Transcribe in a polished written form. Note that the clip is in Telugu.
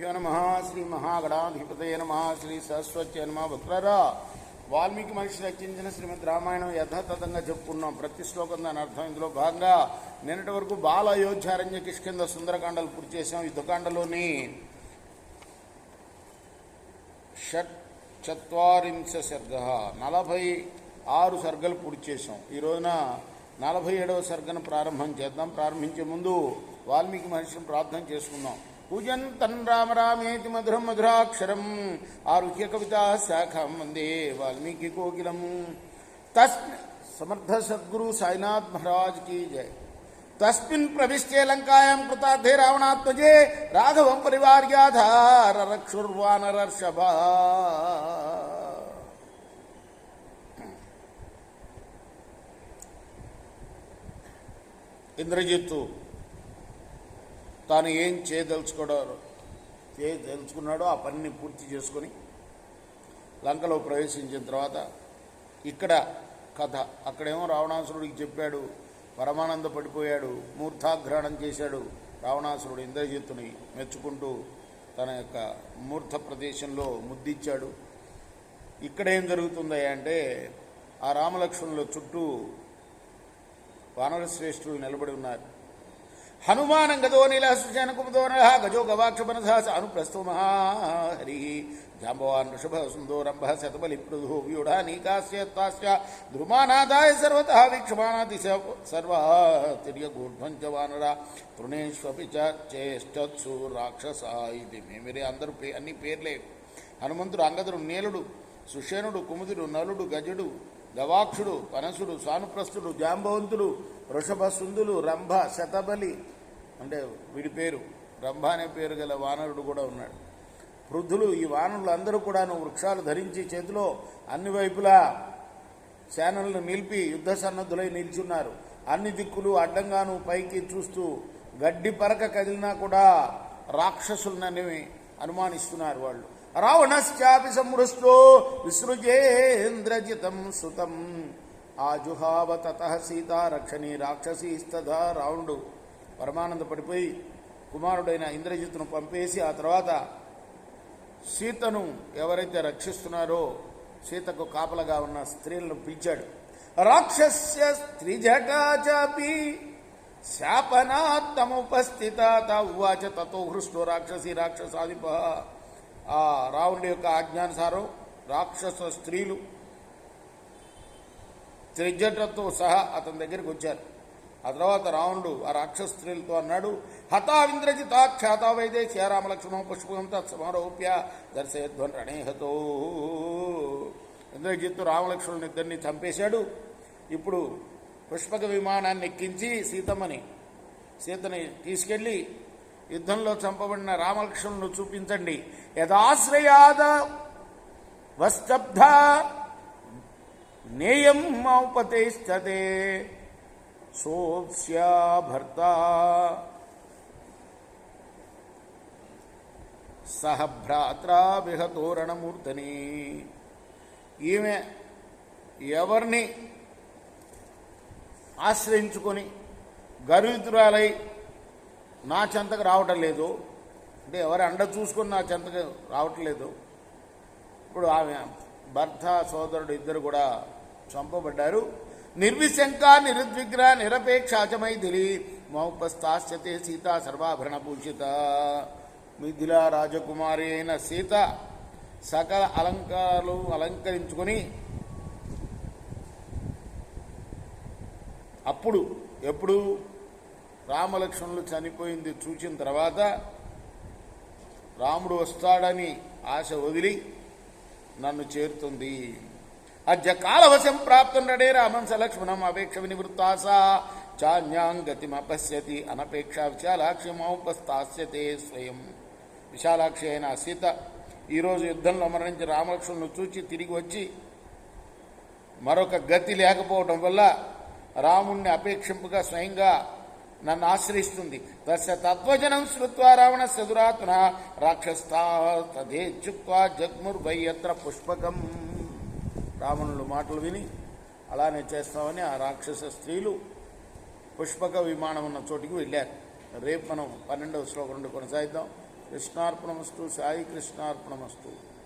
నమః శ్రీ మహాగణాధిపతయ నమః శ్రీ సరస్వతి నమః. భక్తులారా, వాల్మీకి మహర్షి రచించిన శ్రీమద్ రామాయణం యథాతథంగా చెప్పుకున్నాం. ప్రతి శ్లోకం దాని అర్థం. ఇందులో భాగంగా నిన్నటి వరకు బాల అయోధ్యారణ్య కిష్కింధ సుందరకాండలు పూర్తి చేసాం. యుద్ధకాండలోని 44 సర్గ 46 సర్గలు పూర్తి చేసాం. ఈ రోజున 47వ సర్గను ప్రారంభం చేద్దాం. ప్రారంభించే ముందు వాల్మీకి మహర్షిని ప్రార్థన చేసుకుందాం. పూజంతం రామ రామేతి మధురం మధురాక్షరం ఆరుహ్య కవితా శాఖం వందే వాల్మీకి కోకిలం. సమర్థ సద్గురు సాయినాథ్ మహారాజ్ की जय. तस्मिन् प्रविश्य लंकायां कृतार्थे रावणात्मजे राघवं परिवार्याधार रक्षुर्वानरर्षभा. ఇంద్రజిత్తు తాను ఏం చేయదలుచుకున్నాడో ఆ పనిని పూర్తి చేసుకొని లంకలో ప్రవేశించిన తర్వాత ఇక్కడ కథ. అక్కడేమో రావణాసురుడికి చెప్పాడు, పరమానంద పడిపోయాడు, మూర్ధాగ్రహణం చేశాడు. రావణాసురుడు ఇంద్రజిత్తుని మెచ్చుకుంటూ తన యొక్క మూర్ధ ప్రదేశంలో ముద్దిచ్చాడు. ఇక్కడ ఏం జరుగుతుంది అంటే, ఆ రామలక్ష్మణుల చుట్టూ వానర శ్రేష్ఠులు నిలబడి ఉన్నారు. హనుమానం గదో నీలహస్యన కుముదోన గజో గవాక్షపనస అనుప్రస్థో మహాహరి జాంబవాన్ వృషభ సుందోరంభ శతబలి పృథు వ్యూఢా నీకాస్య ద్రుమానాదాయ సర్వత వీక్షమానాతి సర్వాతిర్యగూఢ్వంచ వానర తృణేష్వపి చేష్టత్సు రాక్షస. ఇది మేమిరే అందరూ అన్ని పేర్లే. హనుమంతుడు, అంగదుడు, నీలుడు, సుషేనుడు, కుముదుడు, నలుడు, గజుడు, గవాక్షుడు, పనసుడు, సానుప్రస్థుడు, జాంబవంతుడు, వృషభ సుందులు, రంభ, శతబలి అంటే వీడి పేరు రంభ అనే పేరు గల వానరుడు కూడా ఉన్నాడు. పృథులు. ఈ వానరులు అందరూ కూడాను వృక్షాలు ధరించి చేతిలో అన్ని వైపులా సేనలను నిలిపి యుద్ధ సన్నద్ధులై నిల్చున్నారు. అన్ని దిక్కులు అడ్డంగాను పైకి చూస్తూ గడ్డి పరక కదిలినా కూడా రాక్షసులనని అనుమానిస్తున్నారు వాళ్ళు. రావణశ్చాపి సంహృష్టో విసృజేంద్రజితం సుతం ఆజుహావ తతః సీతా రక్షణీ రాక్షసీస్తథా. రావణుడు పరమానంద పడిపోయి కుమారుడైన ఇంద్రజిత్తును పంపేసి ఆ తర్వాత సీతను ఎవరైతే రక్షిస్తున్నారో సీతకు కాపలగా ఉన్న స్త్రీలను పిలిచాడు. రాక్షస్య స్త్రీజటాచాపి శాపనాత్తముపస్థిత ఉవాచ తతో హృష్టో రాక్షసి రాక్షసాధిప. ఆ రావణుడి యొక్క ఆజ్ఞానుసారం రాక్షస స్త్రీలు త్రిజటతో సహా అతని దగ్గరికి వచ్చారు. ఆ తర్వాత రావణుడు ఆ రాక్షస స్త్రీలతో అన్నాడు, హతావింద్రజితాఖ్యాత వైదేశ్య రామలక్ష్మణ పుష్పకం తత్సమారోప్య దర్శయధ్వన్ రణేహతో. ఇంద్రజిత్తు రామలక్ష్మణుని ఇద్దరిని చంపేశాడు. ఇప్పుడు పుష్పక విమానాన్ని ఎక్కించి సీతని తీసుకెళ్లి యుద్ధంలో చంపబడిన రామలక్ష్మణులను చూపించండి. యదాశ్రయాద వస్తబ్ధ నేయం మౌపతేస్తతే సోప్స్యా భర్త సహ భ్రాత్రా విహతోరణమూర్తని. ఈమె ఎవరిని ఆశ్రయించుకొని గర్వితురాలై నా చెంతకు రావటం లేదు అంటే, ఎవరి అండ చూసుకొని నా చెంతకు రావటం లేదు. ఇప్పుడు ఆమె భర్త సోదరుడు ఇద్దరు కూడా చంపబడ్డారు. నిర్విశంక నిరుద్విగ్ర నిరపేక్షాచమైథిలి మౌపస్థాస్యతే సీత సర్వాభరణ భూషిత. మిథిలా రాజకుమారి అయిన సీత సకల అలంకారాలు అలంకరించుకొని అప్పుడు ఎప్పుడు రామలక్ష్మణులు చనిపోయింది చూచిన తర్వాత రాముడు వస్తాడని ఆశ వదిలి నన్ను చేరుతుంది. అద్య కాలవశం ప్రాప్తం నడే రామం సలక్ష్మణం అపేక్ష వినివృత్తాస చాన్యాంగతిమపశ్యతి అనపేక్ష విశాలాక్షి మౌపస్థాస్యతే స్వయం. విశాలాక్షి అయిన సీత ఈరోజు యుద్ధంలో మరణించి రామలక్ష్మణులను చూచి తిరిగి వచ్చి మరొక గతి లేకపోవడం వల్ల రాముణ్ణి అపేక్షింపుగా స్వయంగా నన్ను ఆశ్రయిస్తుంది. తస్య తత్వజనం శ్రుత్వా రావణస్య దురాత్మన రాక్షస్థా తదేచ్చుక్వా జగ్ముర్వయ్యత్ర పుష్పకం. రావణుల మాటలు విని అలానే చేస్తామని ఆ రాక్షస స్త్రీలు పుష్పక విమానం ఉన్న చోటికి వెళ్ళారు. రేపు మనం 12వ శ్లోకం నుండి కొనసాగిద్దాం. కృష్ణార్పణమస్తు. సాయి కృష్ణార్పణమస్తు.